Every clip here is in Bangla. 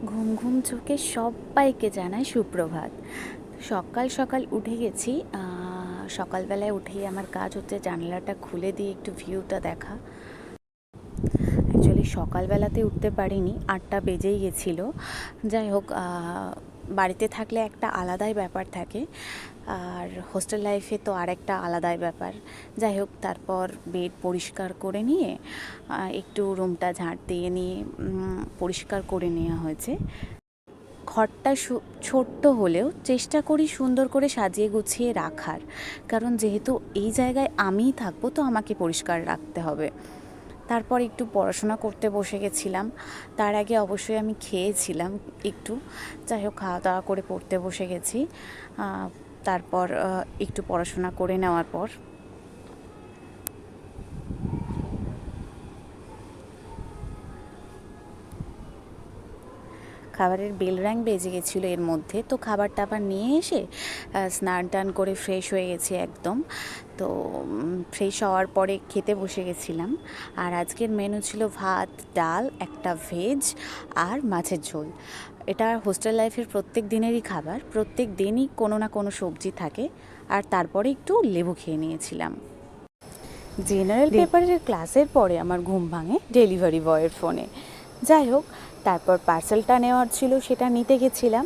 ঘুম ঘুম চোখে সবাইকে জানাই সুপ্রভাত। সকাল সকাল উঠে গেছি। সকালবেলায় উঠেই আমার কাজ হচ্ছে জানালাটা খুলে দিয়ে একটু ভিউটা দেখা। অ্যাকচুয়ালি সকালবেলাতে উঠতে পারিনি, 8টা বেজেই গেছিলো। যাই হোক, বাড়িতে থাকলে একটা আলাদাই ব্যাপার থাকে, আর হোস্টেল লাইফে তো আরেকটা আলাদাই ব্যাপার। যাই হোক, তারপর বেড পরিষ্কার করে নিয়ে একটু রুমটা ঝাঁট দিয়ে নিয়ে পরিষ্কার করে নেওয়া হয়েছে। ঘরটা ছোট্ট হলেও চেষ্টা করি সুন্দর করে সাজিয়ে গুছিয়ে রাখার, কারণ যেহেতু এই জায়গায় আমিই থাকবো তো আমাকে পরিষ্কার রাখতে হবে। তারপর একটু পড়াশোনা করতে বসে গেছিলাম। তার আগে অবশ্যই আমি খেয়েছিলাম একটু। যাই হোক, খাওয়া দাওয়া করে পড়তে বসে গেছি। তারপর একটু পড়াশোনা করে নেওয়ার পর খাবারের বেল র্যাং বেজে গেছিলো এর মধ্যে, তো খাবার টাবার নিয়ে এসে স্নান টান করে ফ্রেশ হয়ে গেছি একদম। তো ফ্রেশ হওয়ার পরে খেতে বসে গেছিলাম। আর আজকের মেনু ছিল ভাত, ডাল, একটা ভেজ আর মাছের ঝোল। এটা হোস্টেল লাইফের প্রত্যেক দিনেরই খাবার, প্রত্যেক দিনই কোনো না কোনো সবজি থাকে। আর তারপরে একটু লেবু খেয়ে নিয়েছিলাম। জেনারেল পেপারের ক্লাসের পরে আমার ঘুম ভাঙে ডেলিভারি বয়ের ফোনে। যাই হোক, তারপর পার্সেলটা নেওয়ার ছিল, সেটা নিতে গেছিলাম।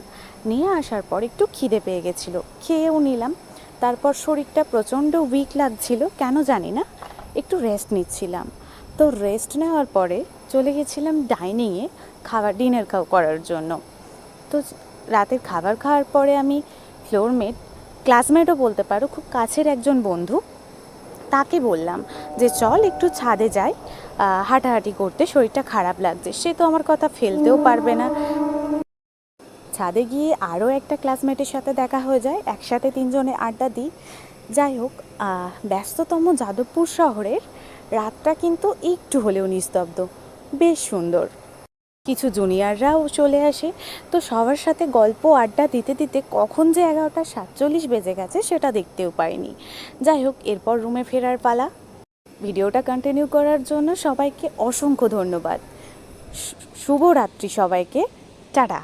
নিয়ে আসার পর একটু খিদে পেয়ে গেছিলো, খেয়েও নিলাম। তারপর শরীরটা প্রচণ্ড উইক লাগছিল, কেন জানি না, একটু রেস্ট নিচ্ছিলাম। তো রেস্ট নেওয়ার পরে চলে গেছিলাম ডাইনিংয়ে ডিনার করার জন্য। তো রাতের খাবার খাওয়ার পরে আমি ফ্লোরমেট, ক্লাসমেটও বলতে পারো, খুব কাছের একজন বন্ধু, তাকে বললাম যে চল একটু ছাদে যাই হাঁটাহাঁটি করতে, শরীরটা খারাপ লাগছে। সে তো আমার কথা ফেলতেও পারবে না। ছাদে গিয়ে আরও একটা ক্লাসমেটের সাথে দেখা হয়ে যায়, একসাথে তিনজনে আড্ডা দিই। যাই হোক, ব্যস্ততম যাদবপুর শহরের রাতটা কিন্তু একটু হলেও নিস্তব্ধ, বেশ সুন্দর। কিছু জুনিয়ররাও চলে আসে। তো সবার সাথে গল্প আড্ডা দিতে দিতে কখন যে 11:47 বেজে গেছে সেটা দেখতেও পাইনি। যাই হোক, এরপর রুমে ফেরার পালা। ভিডিওটা কন্টিনিউ করার জন্য সবাইকে অসংখ্য ধন্যবাদ। শুভরাত্রি সবাইকে, টাটা।